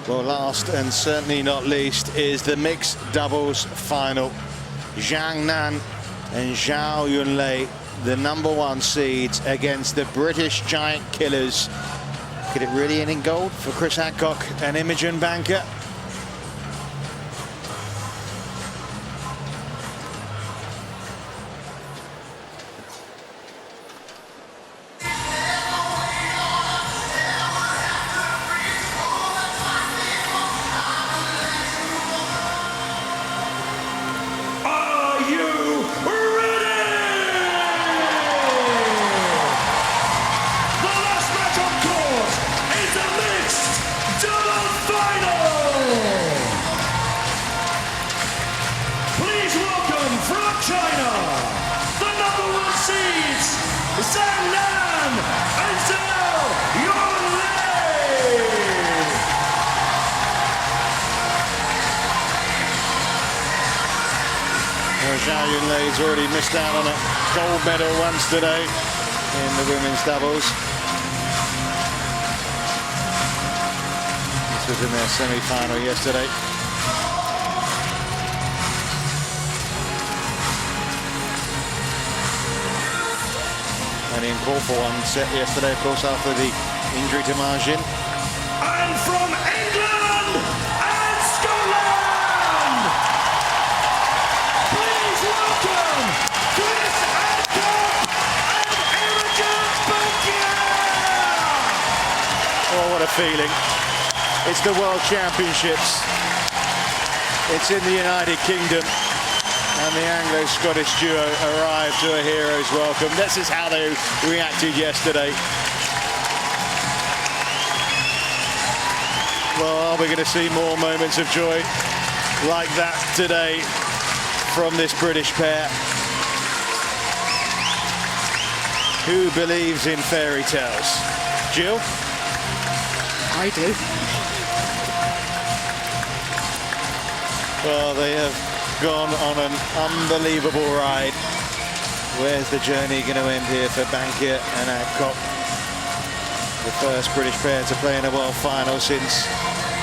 Well, last and certainly not least is the mixed doubles final. Zhang and Zhao Yunlei, the #1 seeds against the British giant killers. Could it really end in gold for C.Adcock and Imogen banker? Zhang and Zhao Yunlei. Well, Zhao Yunlei's already missed out on a gold medal once today in the women's doubles. This was in their semi-final yesterday. In call for one set yesterday, of course, after the injury to Imogen. And from England and Scotland, please welcome C.Adcock and I.Bankier. Oh, what a feeling. It's the World Championships. It's in the United Kingdom. And the Anglo-Scottish duo arrived to a hero's welcome. This is how they reacted yesterday. Well, are we going to see more moments of joy like that today from this British pair? Who believes in fairy tales? Jill? I do. Well, they have gone on an unbelievable ride. Where's the journey going to end here for Bankier and Adcock? The first British pair to play in a world final since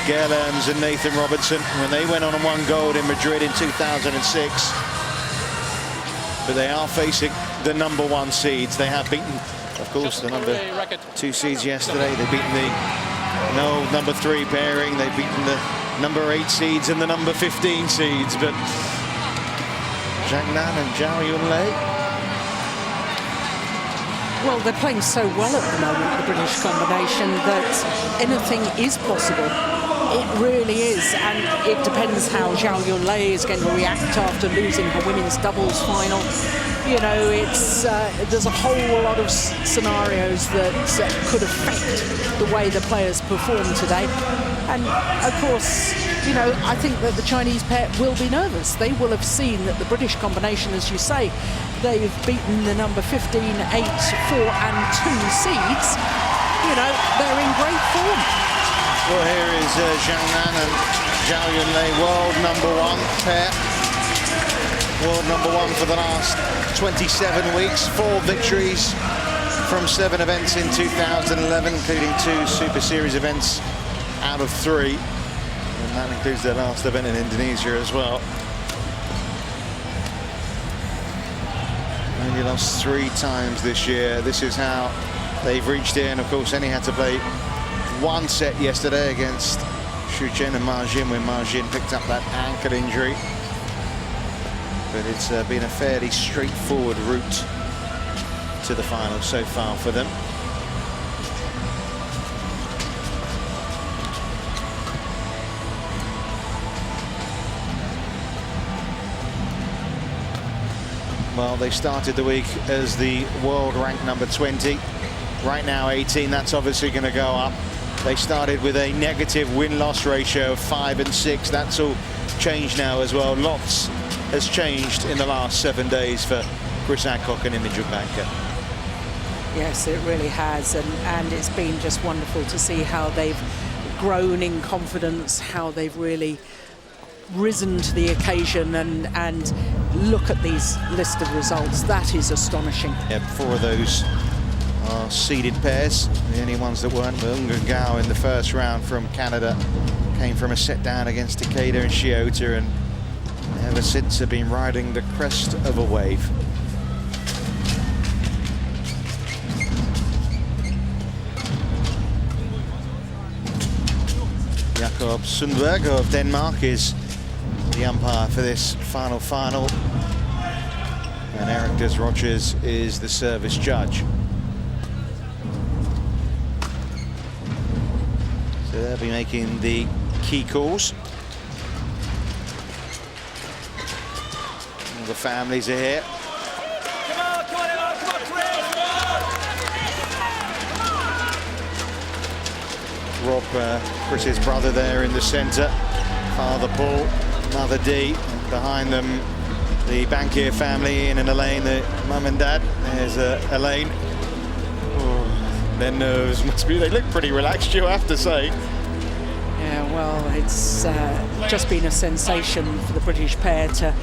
Gail Earns and Nathan Robertson when they went on and won gold in Madrid in 2006. But they are facing the #1 seeds. They have beaten, of course, the #2 seeds yesterday. They've beaten the #3 pairing. They've beaten the #8 seeds and the #15 seeds, but Zhang and Zhao Yunlei. Well, they're playing so well at the moment, the British combination, that anything is possible. It really is, and it depends how Zhao Yunlei is going to react after losing her women's doubles final. You know, it's there's a whole lot of scenarios that could affect the way the players perform today. And of course, you know, I think that the Chinese pair will be nervous. They will have seen that the British combination, as you say, they've beaten the #15, 8, 4 and 2 seeds. You know, they're in great form. Well, here is Zhang and Zhao Yunlei, world #1 pair. World #1 for the last 27 weeks, 4 victories from 7 events in 2011, including 2 Super Series events out of 3. And that includes their last event in Indonesia as well. Only lost 3 times this year. This is how they've reached in. Of course, only had to play 1 set yesterday against Shu Chen and Ma Jin when Ma Jin picked up that ankle injury. But it's been a fairly straightforward route to the final so far for them. Well, they started the week as the world ranked #20. Right now 18, that's obviously going to go up. They started with a negative win-loss ratio of 5 and 6. That's all changed now as well. Lots has changed in the last 7 days for C.Adcock and Imogen banker. Yes, it really has, and it's been just wonderful to see how they've grown in confidence, how they've really risen to the occasion, and look at these list of results. That is astonishing. Yeah, 4 of those are seeded pairs. The only ones that weren't were Gao in the first round from Canada. Came from a set down against Takeda and Shiota, and ever since have been riding the crest of a wave. Jakob Sundberg of Denmark is the umpire for this final. And Eric Desroches is the service judge. So they'll be making the key calls. All the families are here. Rob, Chris's brother there in the centre. Father Paul, Mother Dee. Behind them, the I.Bankier family, Ian and Elaine, the mum and dad. There's Elaine. Oh, their nerves must be, they look pretty relaxed, you have to say. Yeah, well, it's just been a sensation for the British pair to,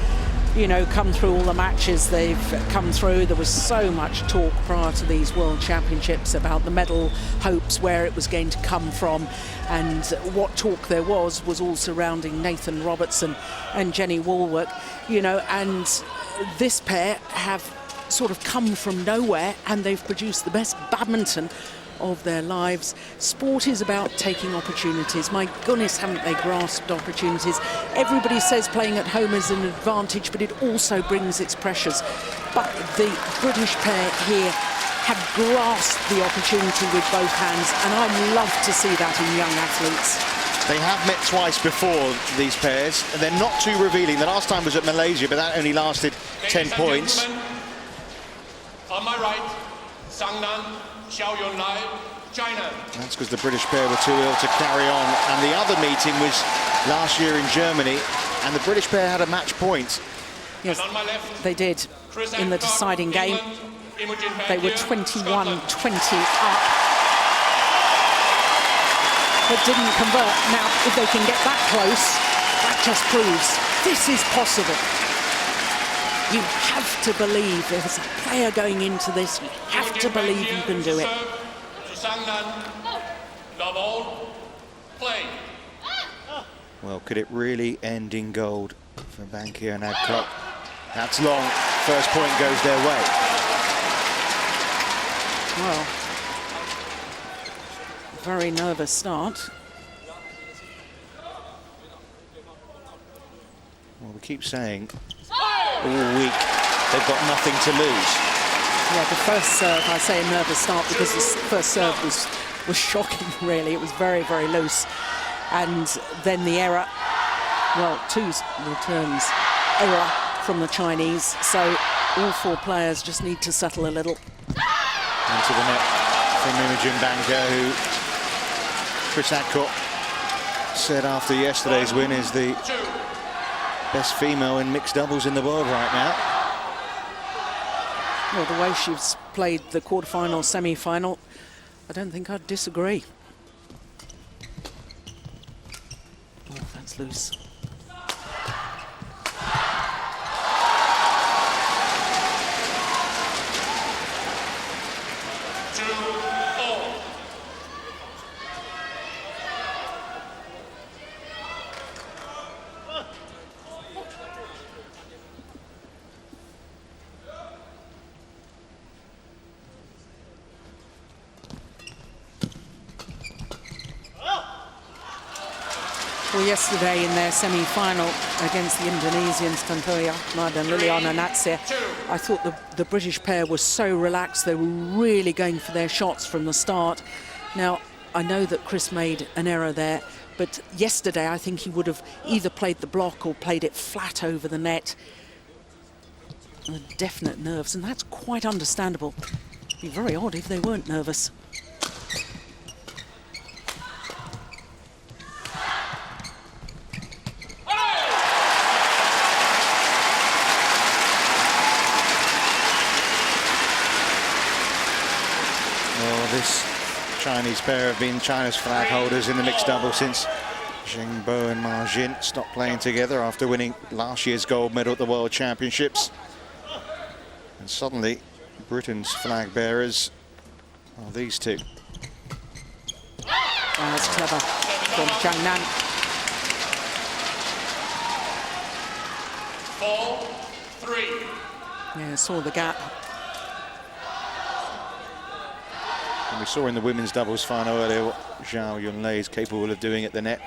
you know, come through all the matches they've come through. There was so much talk prior to these World Championships about the medal hopes, where it was going to come from, and what talk there was all surrounding Nathan Robertson and Jenny Walwork, you know, and this pair have sort of come from nowhere and they've produced the best badminton of their lives. Sport is about taking opportunities. My goodness, haven't they grasped opportunities? Everybody says playing at home is an advantage, but it also brings its pressures. But the British pair here have grasped the opportunity with both hands, and I love to see that in young athletes. They have met twice before, these pairs, and they're not too revealing. The last time was at Malaysia, but that only lasted 10 points. On my right, Zhang, Zhao Yunlei, China. That's because the British pair were too ill to carry on. And the other meeting was last year in Germany, and the British pair had a match point. Yes, they did in the deciding game. Imogen, They were 21-20 up, but didn't convert. Now, if they can get that close, that just proves this is possible. You have to believe, as a player going into this, you have to believe you can do it. Well, could it really end in gold for I.Bankier and Adcock? That's long. First point goes their way. Well, very nervous start. Well, we keep saying all week they've got nothing to lose. Yeah, the first serve, I say a nervous start because the first serve was shocking, really. It was very, very loose. And then the error, well, two returns, error from the Chinese. So all four players just need to settle a little. Into the net from Imogen Banker, who Chris Adcock said after yesterday's win is the best female in mixed doubles in the world right now. Well, the way she's played the quarterfinal, semi-final, I don't think I'd disagree. Oh, that's loose. Well, yesterday in their semi-final against the Indonesians, Tantoy Ahmad and Liliana Natsir, I thought the British pair was so relaxed. They were really going for their shots from the start. Now, I know that Chris made an error there, but yesterday I think he would have either played the block or played it flat over the net. The definite nerves, and that's quite understandable. It'd be very odd if they weren't nervous. This Chinese pair have been China's flag holders in the mixed double since Zhang Bo and Ma Jin stopped playing together after winning last year's gold medal at the World Championships. And suddenly, Britain's flag bearers Oh, these two. That's clever from Zhang. 4-3. Yeah, saw the gap. And we saw in the women's doubles final earlier what Zhao Yunlei is capable of doing at the net.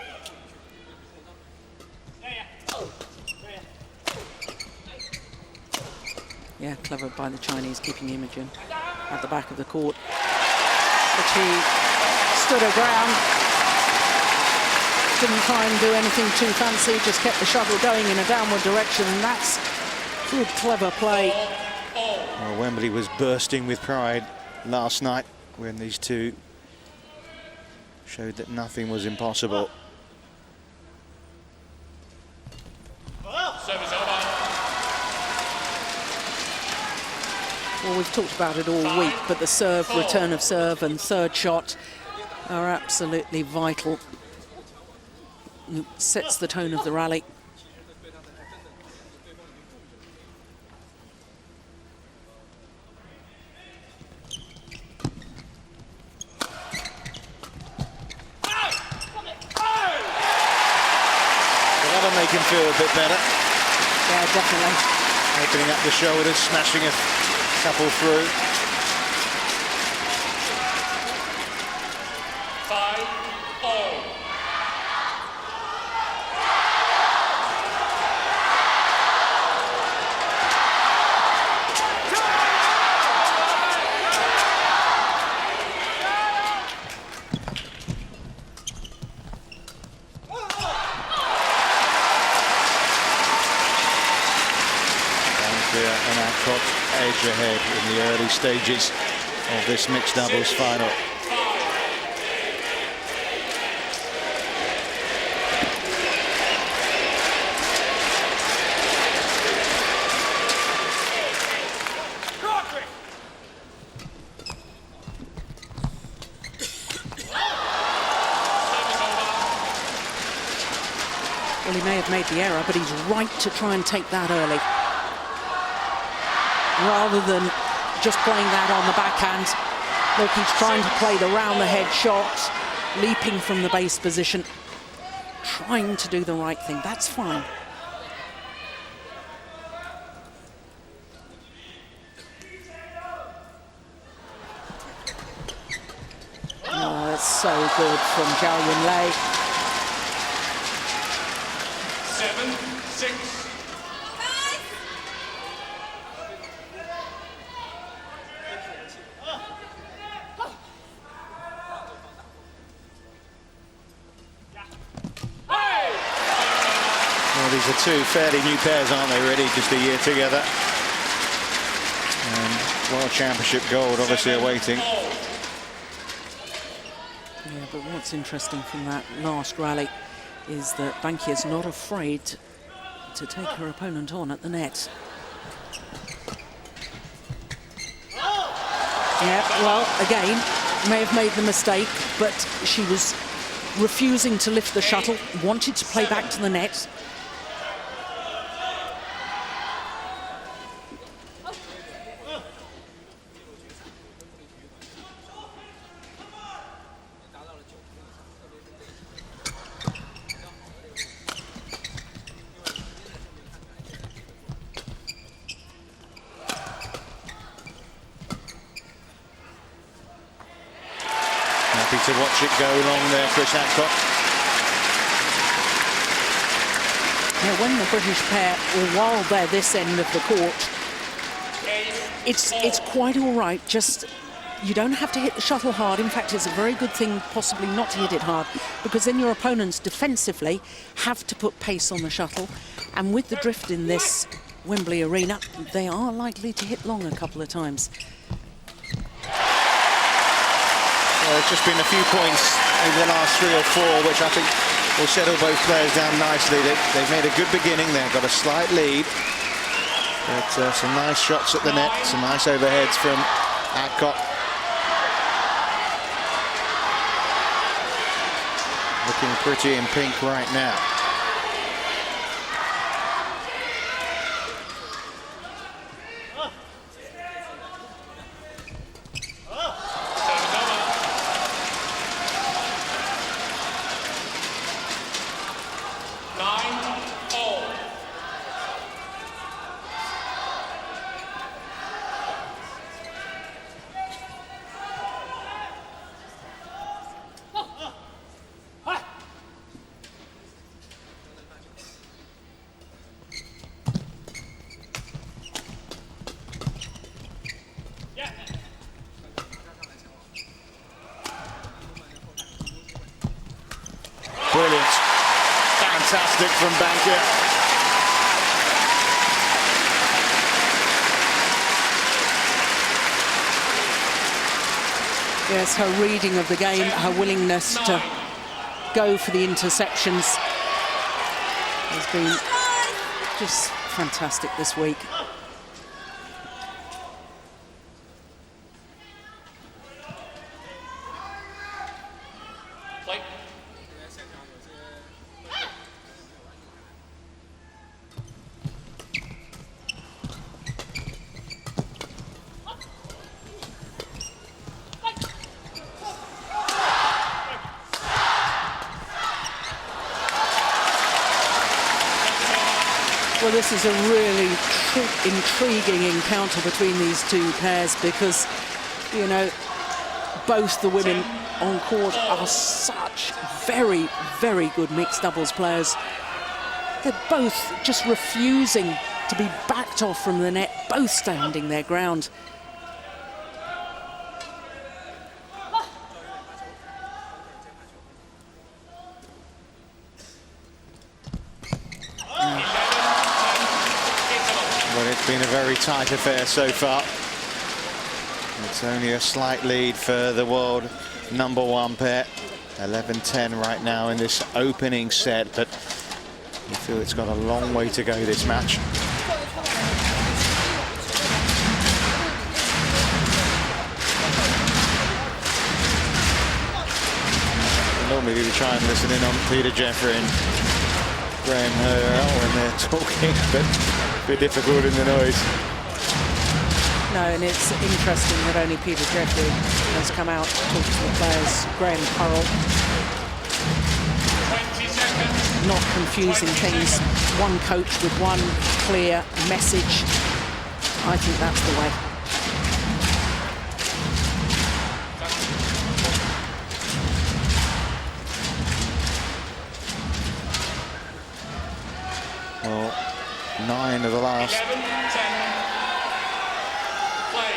Yeah, clever by the Chinese, keeping Imogen at the back of the court. But she stood her ground, didn't try and do anything too fancy, just kept the shuttle going in a downward direction, and that's good, clever play. Well, Wembley was bursting with pride last night when these two showed that nothing was impossible. Service over. Well, we've talked about it all week, but the serve, return of serve and third shot are absolutely vital. It sets the tone of the rally. That'll make him feel a bit better. Yeah, definitely. Opening up the shoulders, smashing a couple through. 5-0. And I.Adcock edge ahead in the early stages of this mixed doubles final. Well, he may have made the error, but he's right to try and take that early, rather than just playing that on the backhand. Look, he's trying to play the round-the-head shot, leaping from the base position, trying to do the right thing. That's fine. Oh, that's so good from Zhao Yunlei. 7-6. Well, these are two fairly new pairs, aren't they, really? Just a year together. And World Championship gold obviously awaiting. Yeah, but what's interesting from that last rally is that I.Bankier's not afraid to take her opponent on at the net. Yeah, well, again, may have made the mistake, but she was refusing to lift the shuttle, wanted to play back to the net. To watch it go along there, C.Adcock. Now, when the British pair, or while they're this end of the court, it's quite all right. Just, you don't have to hit the shuttle hard. In fact, it's a very good thing possibly not to hit it hard, because then your opponents defensively have to put pace on the shuttle. And with the drift in this Wembley arena, they are likely to hit long a couple of times. Well, there's just been a few points over the last 3 or 4, which I think will settle both players down nicely. They've made a good beginning. They've got a slight lead. But some nice shots at the net, some nice overheads from Adcock. Looking pretty in pink right now. fantastic from Bankier. Yes, her reading of the game, her willingness to go for the interceptions has been just fantastic this week. Well, this is a really intriguing encounter between these two pairs because, you know, both the women on court are such very, very good mixed doubles players. They're both just refusing to be backed off from the net, both standing their ground. It's been a very tight affair so far. It's only a slight lead for the world #1 pair. 11-10 right now in this opening set, but you feel it's got a long way to go, this match. Normally we try and listen in on Peter Jeffrey and Graham Hurrell when they're talking, but a bit difficult in the noise. No, and it's interesting that only Peter Jeffrey has come out to talk to the players. Graham Hurrell. 20 seconds. Not confusing things. One coach with one clear message. I think that's the way. Well, 9 of the last 11-10. Play.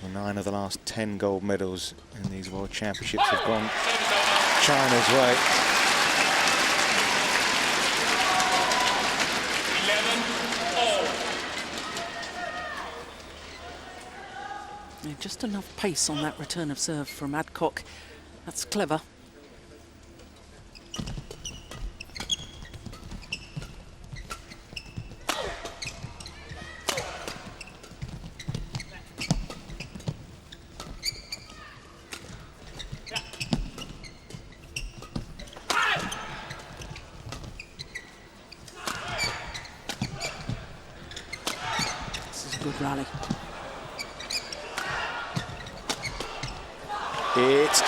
well, 9 of the last 10 gold medals in these World Championships have gone China's way. 11-all. Yeah, just enough pace on that return of serve from Adcock. That's clever. This is a good rally. It's out.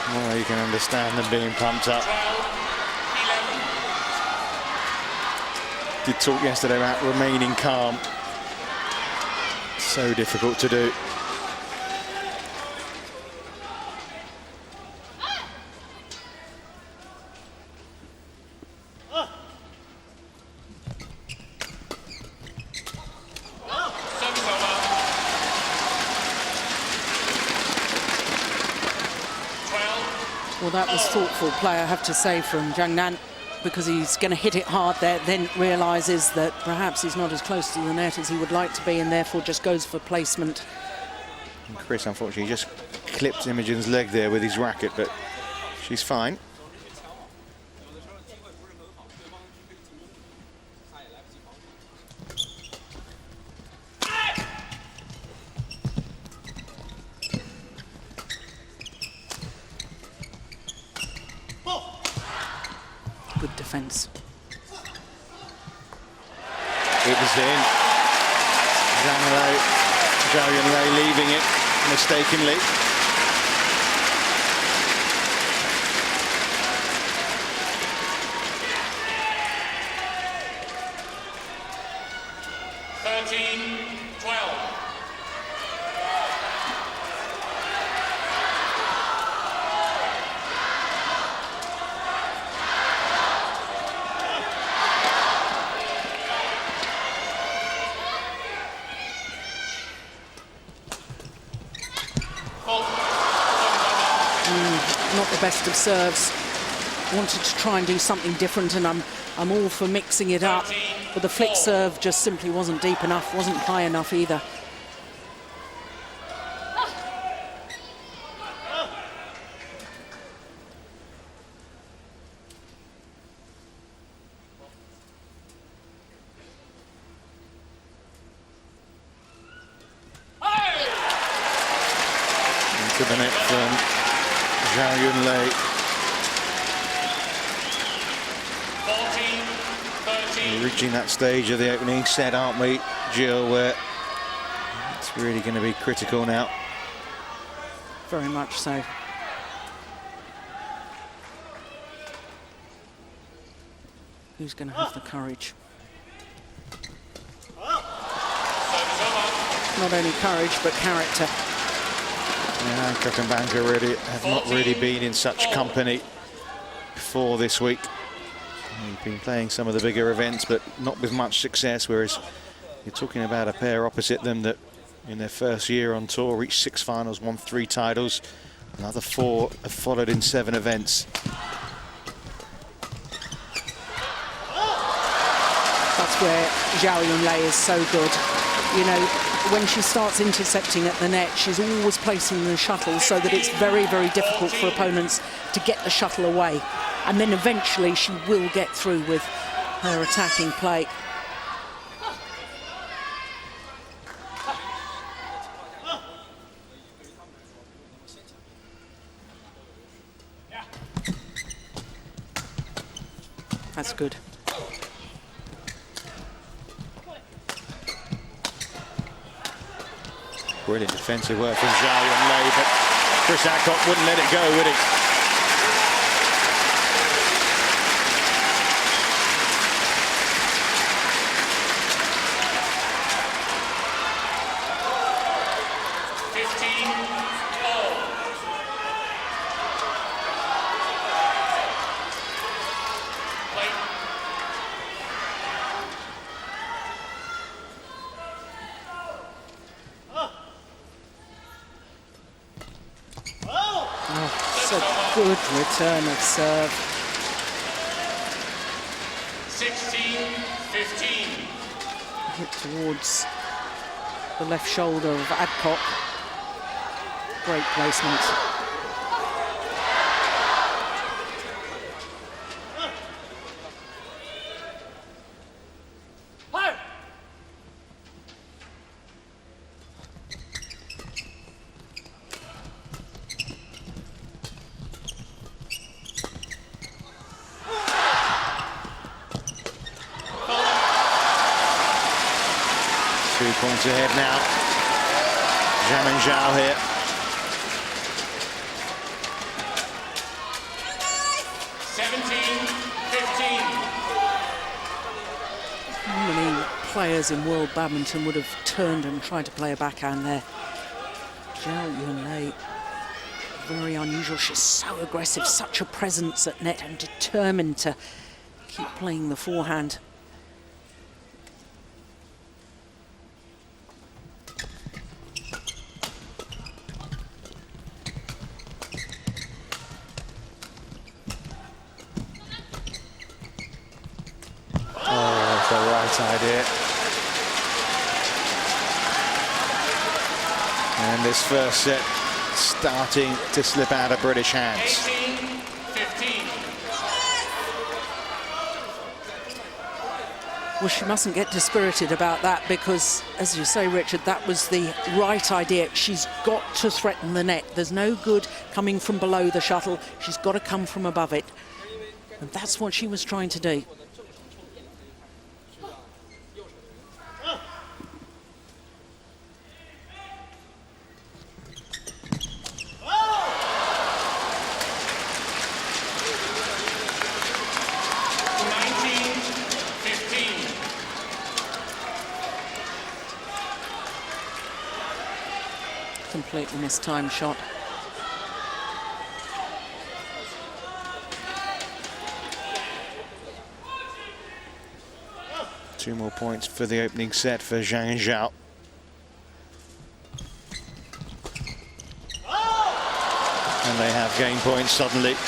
Well, you can understand them being pumped up. 12-11. Did talk yesterday about remaining calm. So difficult to do. Service over. 12. Well, that was thoughtful play, I have to say, from Zhang, because he's going to hit it hard there, then realises that perhaps he's not as close to the net as he would like to be, and therefore just goes for placement. And Chris, unfortunately, just clipped Imogen's leg there with his racket, but she's fine. Good defence. It was in. Zhao Yunlei leaving it mistakenly. the best of serves. Wanted to try and do something different, and I'm all for mixing it up, but the flick serve just simply wasn't deep enough, wasn't high enough either. Into the net from Zhao Yunlei. 14-13. We're reaching that stage of the opening set, aren't we, Jill, where it's really going to be critical now. Very much so. Who's going to have the courage? Not only courage, but character. Yeah, I.Bankier and I.Bankier really have not really been in such company before this week. They've been playing some of the bigger events, but not with much success, whereas you're talking about a pair opposite them that in their first year on tour reached 6 finals, won 3 titles. Another 4 have followed in 7 events. That's where Zhao Yunlei is so good. You know, when she starts intercepting at the net, she's always placing the shuttle so that it's very, very difficult for opponents to get the shuttle away. And then eventually she will get through with her attacking play. That's good. Brilliant defensive work from Zhao Yunlei, but C.Adcock wouldn't let it go, would he? Good return of serve. 16-15. Hit towards the left shoulder of Adcock. Great placement. Points ahead now. Zhang and Zhao here. How many players in world badminton would have turned and tried to play a backhand there? Zhao Yunlei, very unusual. She's so aggressive, such a presence at net, and determined to keep playing the forehand. Idea. And this first set starting to slip out of British hands. 18-15. Well, she mustn't get dispirited about that because, as you say, Richard, that was the right idea. She's got to threaten the net. There's no good coming from below the shuttle. She's got to come from above it. And that's what she was trying to do. Completely mistimed shot. Two more points for the opening set for Zhang and Zhao. And they have game points suddenly. 20,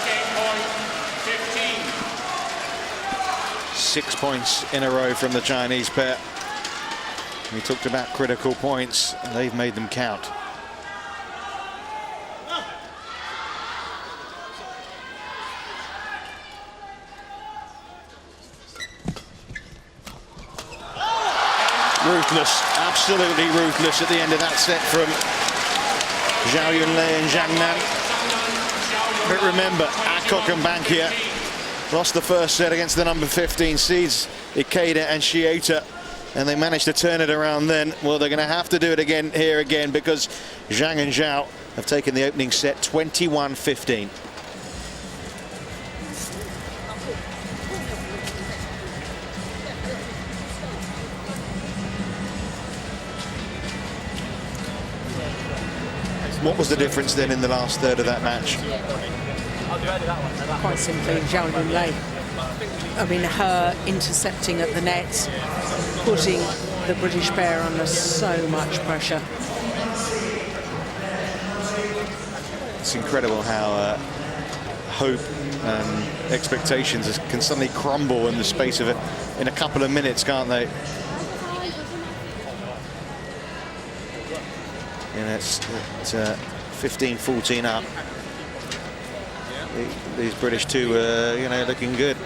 game point, 15. 6 points in a row from the Chinese pair. We talked about critical points, and they've made them count. Ruthless, absolutely ruthless at the end of that set from Zhao Yunlei and Zhang. But remember, I.Bankier and I.Bankier lost the first set against the number 15 seeds, Ikeda and C.Adcock, and they managed to turn it around then. Well, they're going to have to do it again here again, because Zhang and Zhao have taken the opening set 21-15. What was the difference then in the last third of that match? Quite simply, Zhao Yunlei. I mean, her intercepting at the net, putting the British pair under so much pressure. It's incredible how hope and expectations can suddenly crumble in the space of in a couple of minutes, can't they? And it's 15-14 up. These British two are, you know, looking good,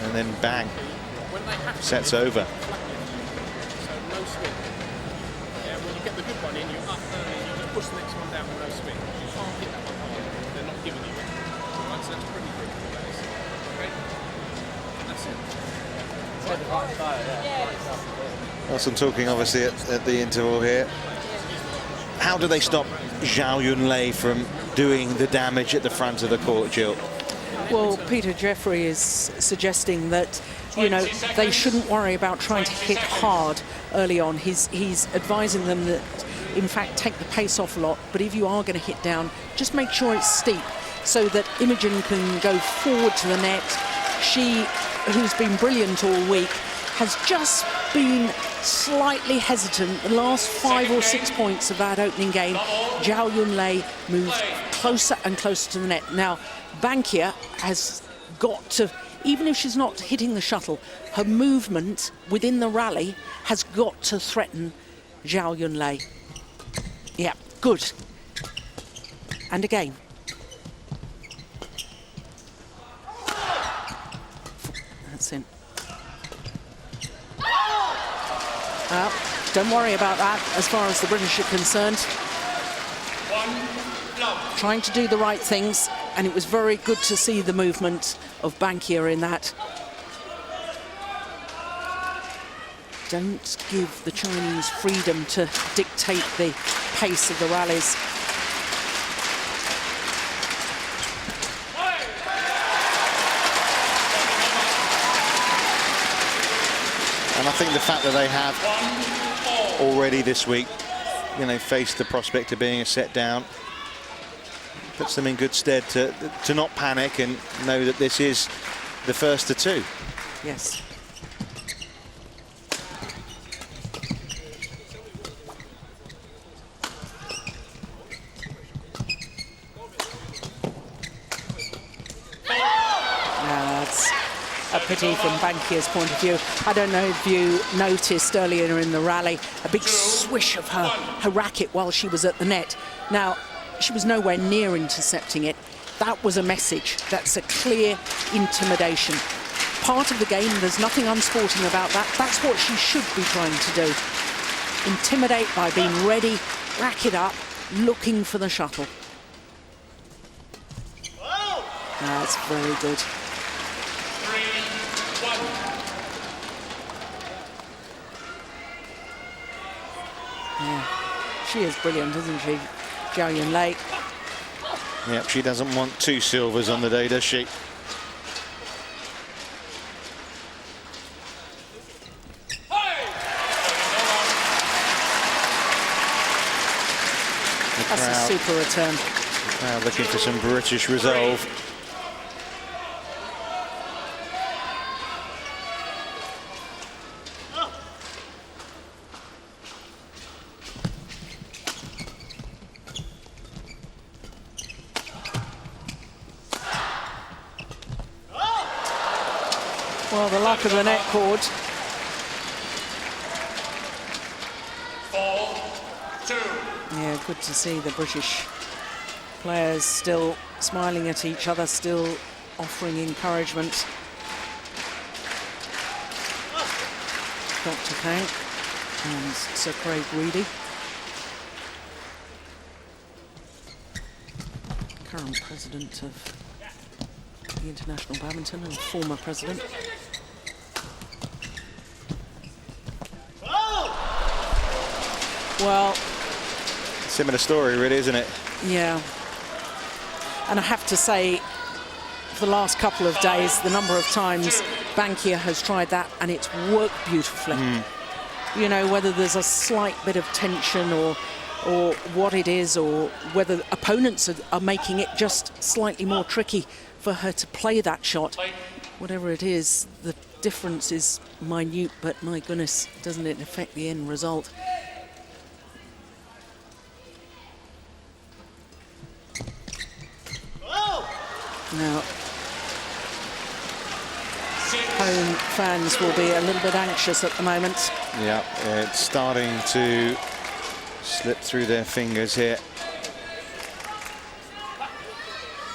and then bang, sets over. So no swing. Yeah, when you get the good one in, you're up early, you just push the next one down with no swing. You can't hit that one hard. They're not giving you it. Right, so that's pretty critical, that is. Okay? That's it. Well, some talking obviously at the interval here. How do they stop Zhao Yunlei from doing the damage at the front of the court, Jill? Well, Peter Jeffrey is suggesting that, you know, they shouldn't worry about trying to hit hard early on. He's advising them that, in fact, take the pace off a lot, but if you are going to hit down, just make sure it's steep so that Imogen can go forward to the net. She, who's been brilliant all week, has just been slightly hesitant. The last 5 or 6 points of that opening game, Zhao Yunlei moved closer and closer to the net. Now, I.Bankier has got to, even if she's not hitting the shuttle, her movement within the rally has got to threaten Zhao Yunlei. Yeah, good. And again. That's it. Well, don't worry about that as far as the British are concerned. Trying to do the right things, and it was very good to see the movement of I.Bankier in that. Don't give the Chinese freedom to dictate the pace of the rallies. And I think the fact that they have already this week, you know, faced the prospect of being a set down, puts them in good stead to not panic and know that this is the first of two. Yes. That's a pity from I.Bankier's point of view. I don't know if you noticed earlier in the rally a big swish of her racket while she was at the net. Now, she was nowhere near intercepting it. That was a message. That's a clear intimidation. Part of the game, there's nothing unsporting about that. That's what she should be trying to do. Intimidate by being ready, rack it up, looking for the shuttle. That's very good. 3-1. Yeah, she is brilliant, isn't she, Zhao Yunlei? Yep, she doesn't want 2 silvers on the day, does she? That's a super return. Now looking for some British resolve. Well, the luck of the net cord. 4-2. Yeah, good to see the British players still smiling at each other, still offering encouragement. Dr. Kang and Sir Craig Reedy. Current president of the International Badminton and former president. Well, Similar story, really, isn't it? yeah. And I have to say, for the last couple of days, the number of times Bankier has tried that and it's worked beautifully. You know, whether there's a slight bit of tension or what it is, or whether opponents are making it just slightly more tricky for her to play that shot. Whatever it is, the difference is minute, but my goodness, doesn't it affect the end result? Now, home fans will be a little bit anxious at the moment. Yeah, it's starting to slip through their fingers here.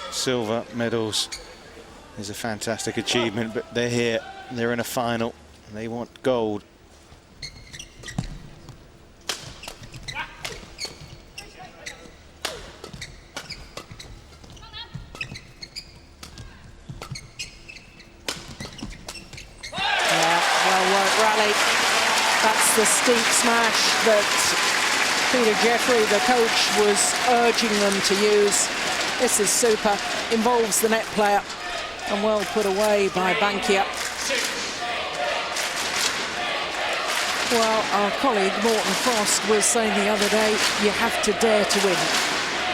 Silver medals is a fantastic achievement, but they're here, they're in a final, and they want gold. That's the steep smash that Peter Jeffrey, the coach, was urging them to use. This is super. Involves the net player and well put away by Bankier. Well, our colleague Morton Frost was saying the other day, you have to dare to win.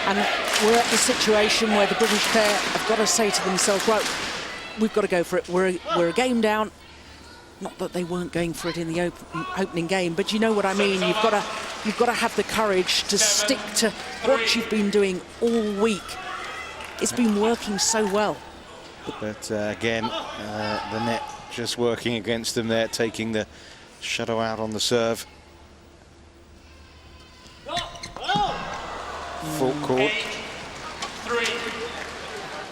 And we're at the situation where the British pair have got to say to themselves, right, we've got to go for it. We're a game down. Not that they weren't going for it in the opening game, but you know what I mean. You've got to have the courage to stick to what you've been doing all week. It's been working so well. But again, the net just working against them there, taking the shuttle out on the serve. Full court. 8-3.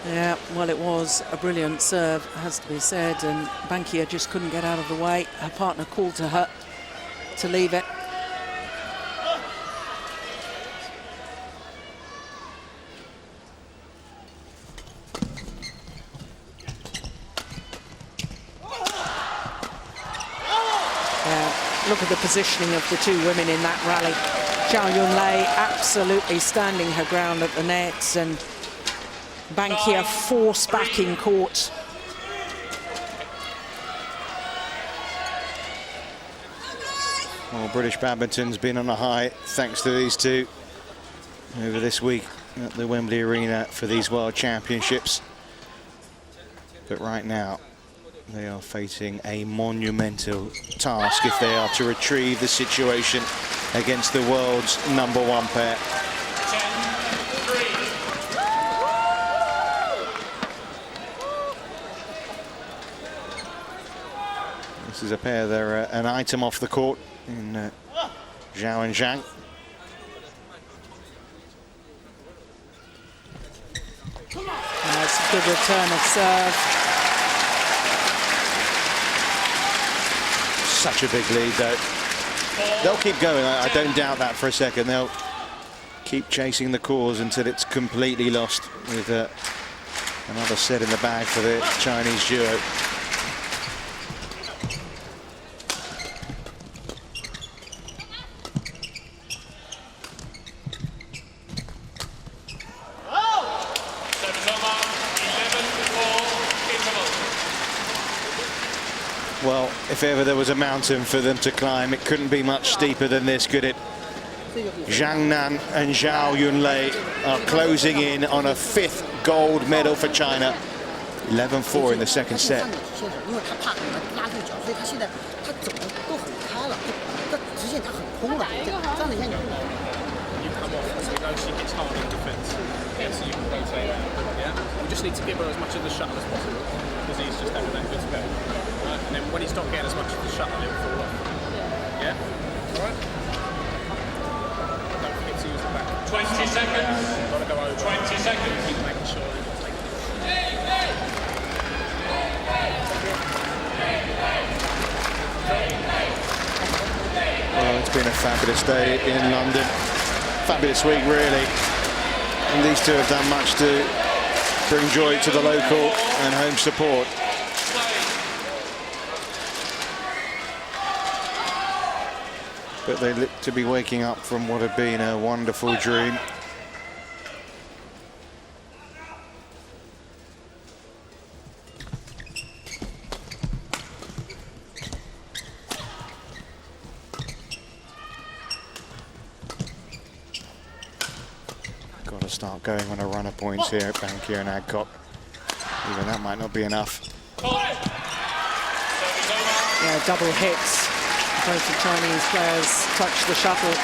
Yeah, well, it was a brilliant serve, has to be said, and Bankier just couldn't get out of the way. Her partner called to her to leave it. Look at the positioning of the two women in that rally. Zhao Yunlei absolutely standing her ground at the nets, and Bankier forced back in court. Well, British badminton's been on a high thanks to these two over this week at the Wembley Arena for these World Championships. But right now, they are facing a monumental task if they are to retrieve the situation against the world's #1 pair. 10-3. This is a pair, they're an item off the court in Zhao and Zhang. That's a good return of serve. Such a big lead, though. They'll keep going. I don't doubt that for a second. They'll keep chasing the cause until it's completely lost, with another set in the bag for the Chinese duo. Well, if ever there was a mountain for them to climb, it couldn't be much steeper than this, could it? Zhang Nan and Zhao Yunlei are closing in on a 5th gold medal for China. 11-4 in the second set. You come off, so you know she hits hard in defence. Yeah, so you can rotate out. Yeah, we just need to give her as much of the shuttle as possible because he's just having that good spell. And then when he's not getting as much of the shuttle, he'll fall off. Yeah? Alright? Don't forget to use the back. 20 seconds. Gotta go over. 20 seconds. Keep making sure you're not taking it. Well, it's been a fabulous day in London. Fabulous week, really. And these two have done much to bring joy to the local and home support. But they look to be waking up from what had been a wonderful dream. Got to start going on a run of points here at Bankier and Adcock. Even that might not be enough. Yeah, double hits. Both the Chinese players touch the shuttle.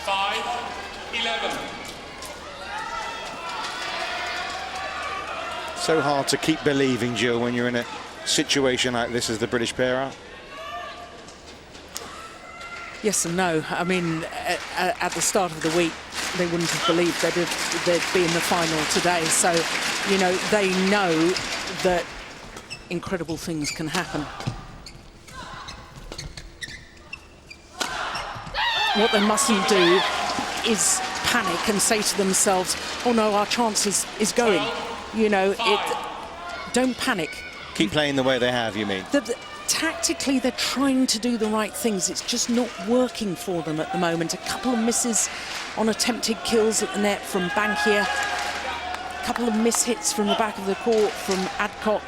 Five, 11. So hard to keep believing, Jill, when you're in a situation like this as the British pair are. Yes and no. I mean, at the start of the week, they wouldn't have believed they'd be in the final today. So, you know, they know that incredible things can happen. What they mustn't do is panic and say to themselves, oh no, our chance is going. You know, don't panic. Keep playing the way they have, you mean? Tactically, they're trying to do the right things. It's just not working for them at the moment. A couple of misses on attempted kills at the net from I.Bankier. A couple of mishits from the back of the court from Adcock.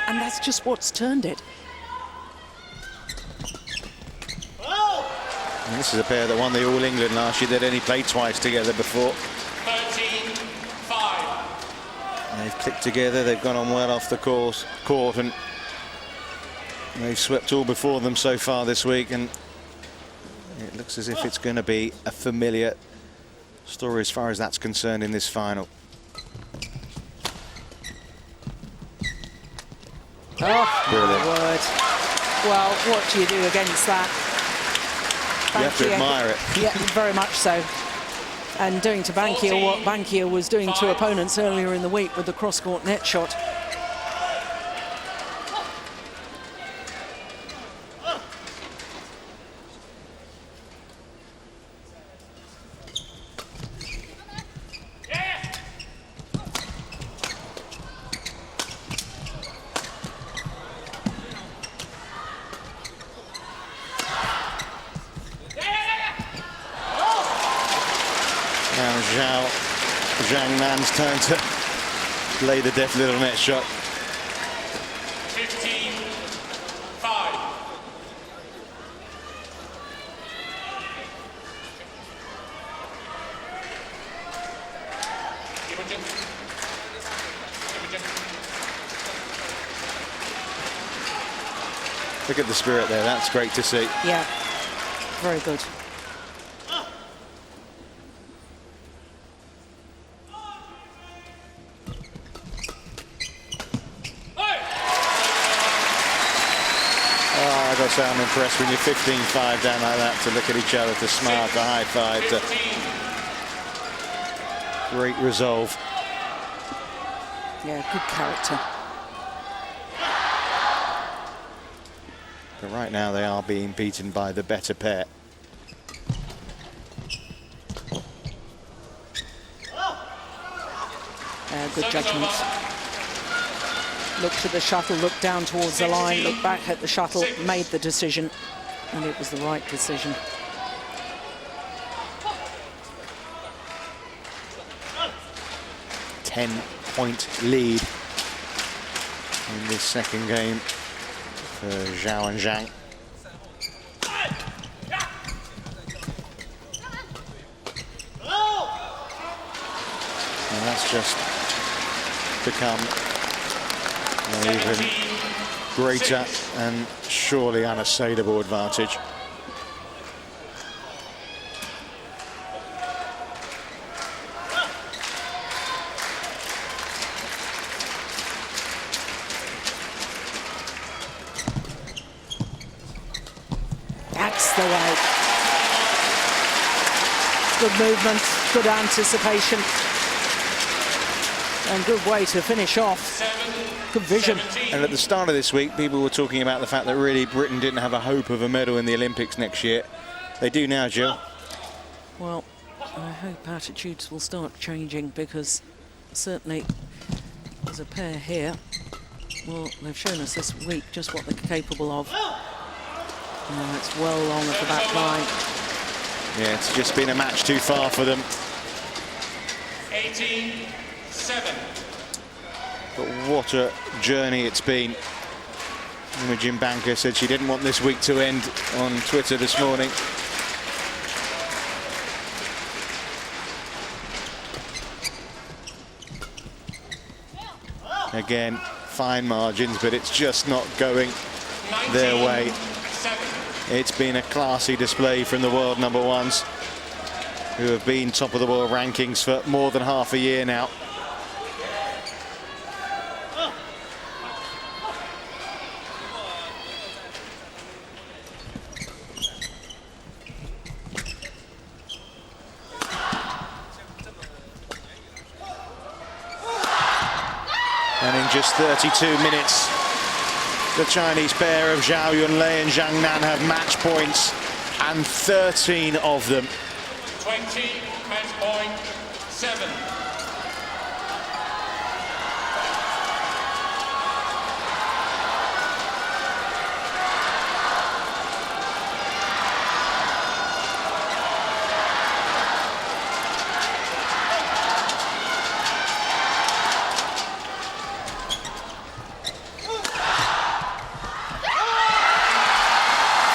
And that's just what's turned it. And this is a pair that won the All England last year. They'd only played twice together before. 13-5. They've clicked together. They've gone on well off the court, and they've swept all before them so far this week. And it looks as if it's going to be a familiar story as far as that's concerned in this final. Oh, Brilliant. my word. Well, what do you do against that? You have to admire it. Yeah, very much so. And doing to I.Bankier what I.Bankier was doing to opponents earlier in the week with the cross-court net shot. Now Zhang Nan's turn to lay the deft little net shot. 15-5. Imogen. Look at the spirit there. That's great to see. Yeah, very good. I've got to say I'm impressed when you're 15-5 down like that, to look at each other, to smile, to high five, to great resolve. Yeah, good character. But right now they are being beaten by the better pair. Good judgment. Looked at the shuttle, looked down towards the line, looked back at the shuttle, made the decision, and it was the right decision. Ten-point lead in this second game for Zhao and Zhang. And that's just become an even greater and surely unassailable advantage. their way. Good movement, good anticipation, and good way to finish off. Good vision. And at the start of this week, people were talking about the fact that really Britain didn't have a hope of a medal in the Olympics next year. They do now, Jill. Well, I hope attitudes will start changing, because certainly there's a pair here. Well, they've shown us this week just what they're capable of. Oh, it's well long at the back line. Yeah, it's just been a match too far for them. 18-7. But what a journey it's been. Imogen I.Bankier said she didn't want this week to end on Twitter this morning. Again, fine margins, but it's just not going their way. It's been a classy display from the world number ones, who have been top of the world rankings for more than half a year now. And in just 32 minutes, the Chinese pair of Zhao Yunlei and Zhang have match points, and 13 of them. 20, match point 7.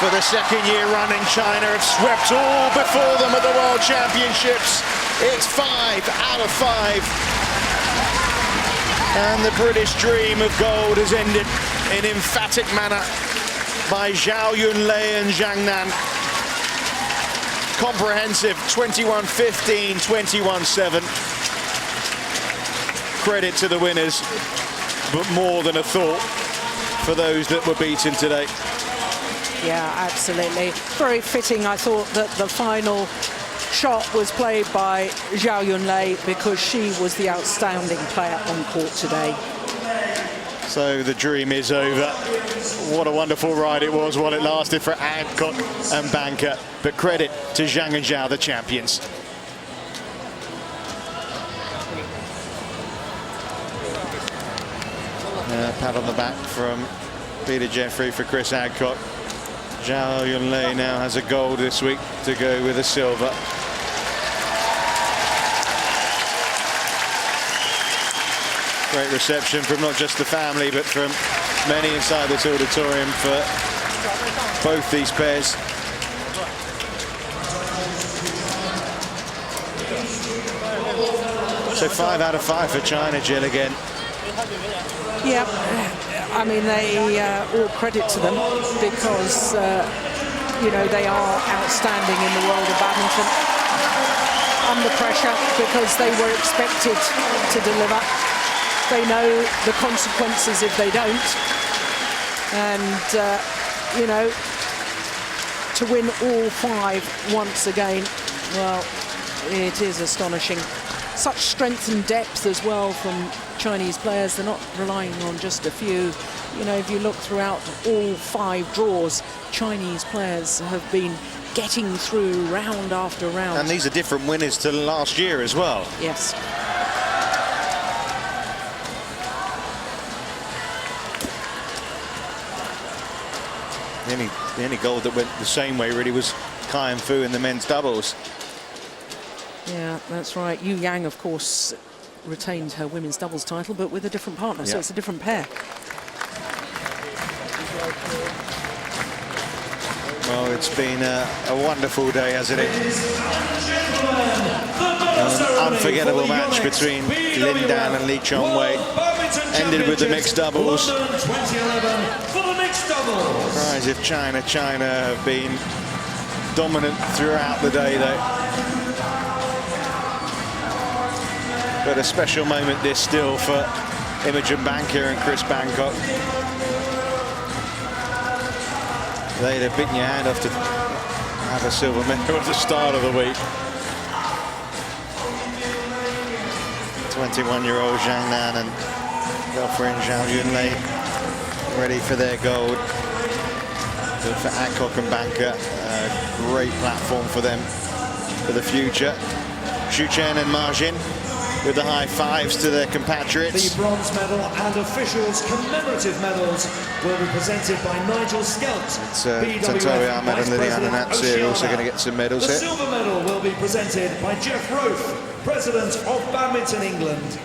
For the second year running, China have swept all before them at the World Championships. It's 5 out of 5. And the British dream of gold has ended in emphatic manner by Zhao Yunlei and Zhang. Comprehensive 21-15, 21-7. Credit to the winners, but more than a thought for those that were beaten today. Yeah, absolutely. Very fitting, I thought, that the final shot was played by Zhao Yunlei, because she was the outstanding player on court today. So the dream is over. What a wonderful ride it was while it lasted for Adcock and I.Bankier. But credit to Zhang and Zhao, the champions. Pat on the back from Peter Jeffrey for Chris Adcock. Zhao Yunlei now has a gold this week to go with a silver. Great reception from not just the family, but from many inside this auditorium for both these pairs. So 5 out of 5 for China, Jill, again. Yeah, I mean, they all credit to them, because you know, they are outstanding in the world of badminton. Under pressure, because they were expected to deliver. They know the consequences if they don't, and you know, to win all 5 once again, well, it is astonishing. Such strength and depth as well from Chinese players. They're not relying on just a few. You know, if you look throughout all 5 draws, Chinese players have been getting through round after round. And these are different winners to last year as well. Yes. The only gold that went the same way really was Kai and Fu in the men's doubles. Yeah, that's right. Yu Yang, of course, retained her women's doubles title, but with a different partner, so it's a different pair. Well, it's been a wonderful day, hasn't it? An unforgettable match between Lin Dan and Lee Chong Wei. Ended with the mixed doubles. Surprised if China have been dominant throughout the day, though. But a special moment this still for Imogen I.Bankier and Chris Bangkok. They'd have bitten your hand off to have a silver medal at the start of the week. 21-year-old Zhang and girlfriend Zhao Yunlei ready for their gold. Good for I.Bankier and Banker. Great platform for them for the future. Imogen and Imogen with the high fives to their compatriots. The bronze medal and officials' commemorative medals will be presented by Nigel Scout. It's Tantowi Ahmed and Liliana Natsir also going to get some medals the here. The silver medal will be presented by Jeff Roth, President of Badminton England.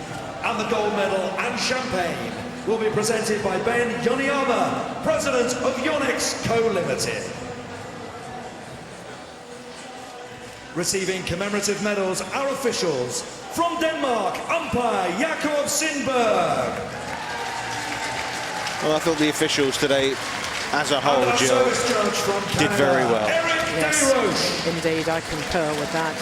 And the gold medal and champagne will be presented by Ben Yoneyama, President of Yonex Co. Limited. Receiving commemorative medals are officials from Denmark, umpire Jakob Sindberg. Well, I thought the officials today, as a whole, Jill, did very well. Yes, indeed, I concur with that.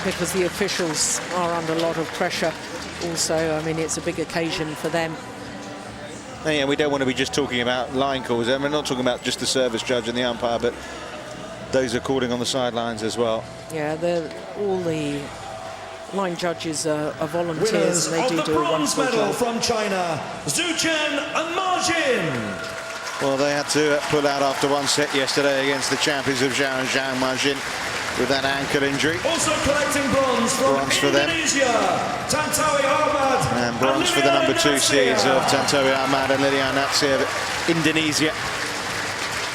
Because the officials are under a lot of pressure. Also, I mean, it's a big occasion for them. Yeah, we don't want to be just talking about line calls. I mean, we're not talking about just the service judge and the umpire, but those are calling on the sidelines as well. Yeah, all the line judges are volunteers, and they do a wonderful job. Medal from China, Zhang and Marjin. Well, they had to pull out after one set yesterday against the champions of Zhao and Zhang Marjin with that ankle injury. Also collecting bronze from Indonesia, Tantowi Ahmed. And bronze for the number 2 seeds of Tantowi Ahmed and Liliana Natsir, Indonesia.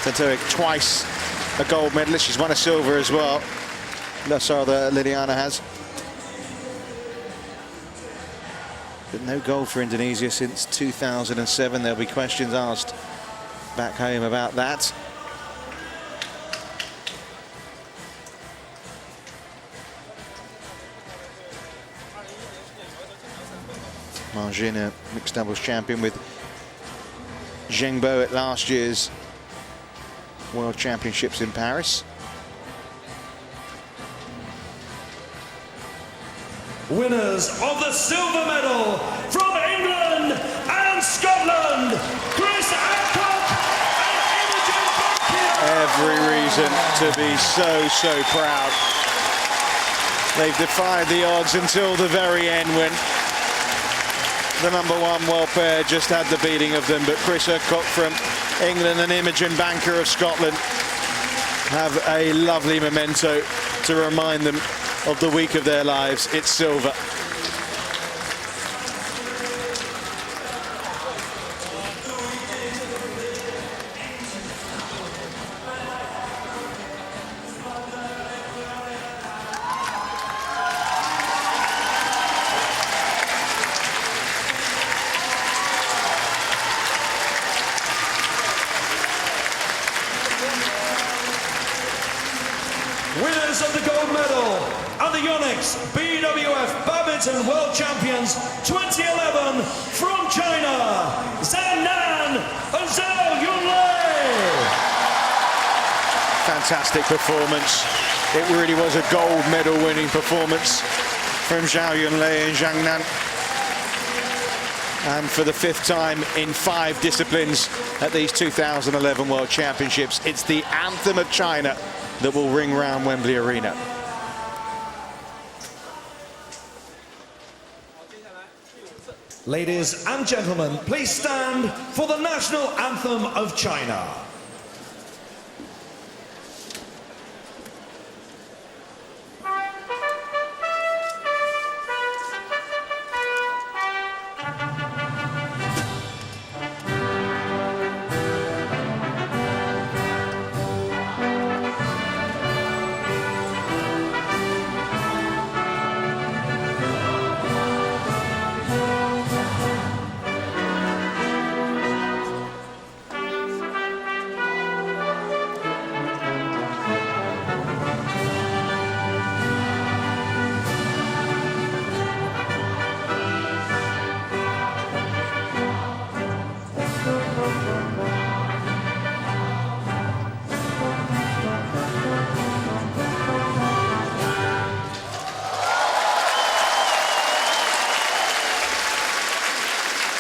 Tantowi twice a gold medalist. She's won a silver as well. That's all that Liliana has. But no gold for Indonesia since 2007. There'll be questions asked back home about that. Marjin, a mixed doubles champion with Zhang at last year's World Championships in Paris. Winners of the silver medal from England and Scotland, C.Adcock and Imogen. Every reason to be so proud. They've defied the odds until the very end when the number 1 world pair just had the beating of them, but C.Adcock from England and Imogen Banker of Scotland have a lovely memento to remind them of the week of their lives. It's silver. Winners of the gold medal and the Yonex BWF Badminton World Champions 2011 from China, Zhang and Zhao Yunlei. Fantastic performance. It really was a gold medal winning performance from Zhao Yunlei and Zhang Nan. And for the 5th time in 5 disciplines at these 2011 World Championships, it's the anthem of China that will ring round Wembley Arena. Ladies and gentlemen, please stand for the national anthem of China.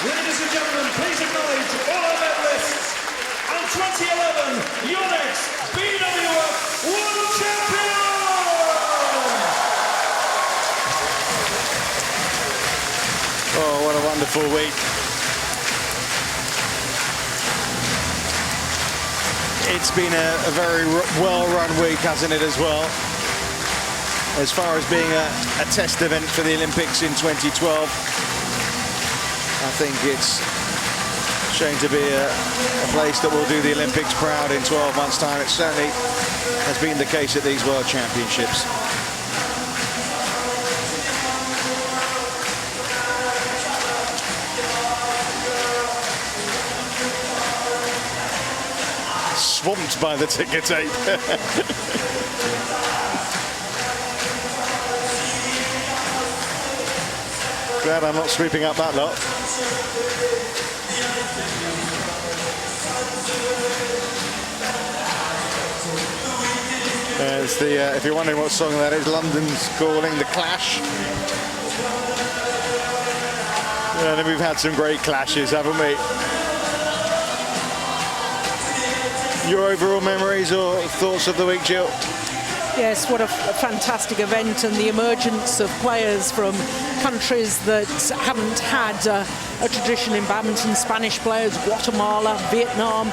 Ladies and gentlemen, please acknowledge all our medalists and 2011 Yonex BWF World Champion! Oh, what a wonderful week. It's been a very well-run week, hasn't it, as well? As far as being a test event for the Olympics in 2012, I think it's shown to be a place that will do the Olympics proud in 12 months' time. It certainly has been the case at these World Championships. Swamped by the ticker tape. Glad I'm not sweeping up that lot. There's the, if you're wondering what song that is, London's Calling, The Clash. And we've had some great clashes, haven't we? Your overall memories or thoughts of the week, Jill? Yes, what a fantastic event, and the emergence of players from countries that haven't had a tradition in badminton. Spanish players, Guatemala, Vietnam,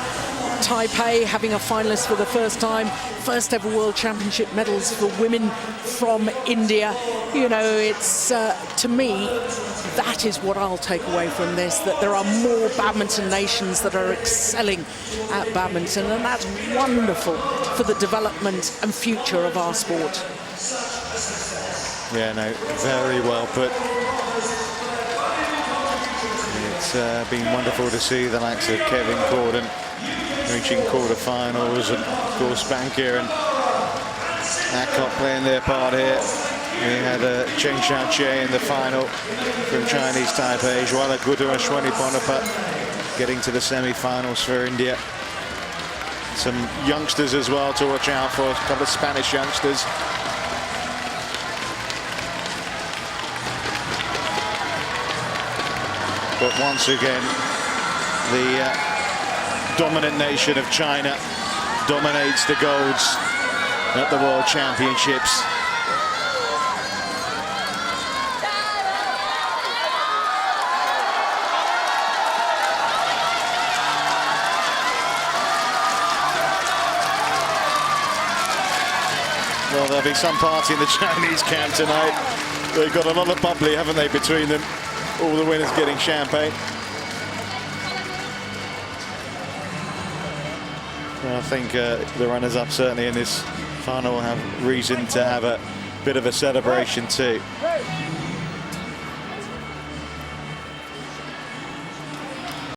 Taipei having a finalist for the first time, first ever World Championship medals for women from India. You know, it's, to me, that is what I'll take away from this, that there are more badminton nations that are excelling at badminton, and that's wonderful for the development and future of our sport. Yeah, no, very well put. It's been wonderful to see the likes of Kevin Corden reaching quarterfinals, and of course I.Bankier and I.Adcock playing their part here. We had Chen Xiaoqie in the final from Chinese Taipei, Joala Gudu and Shwani Bonaparte getting to the semi-finals for India. Some youngsters as well to watch out for, a couple of Spanish youngsters. But once again, the dominant nation of China dominates the golds at the World Championships. Well, there'll be some party in the Chinese camp tonight. They've got a lot of bubbly, haven't they, between them? All the winners getting champagne. Well, I think the runners-up certainly in this final will have reason to have a bit of a celebration too.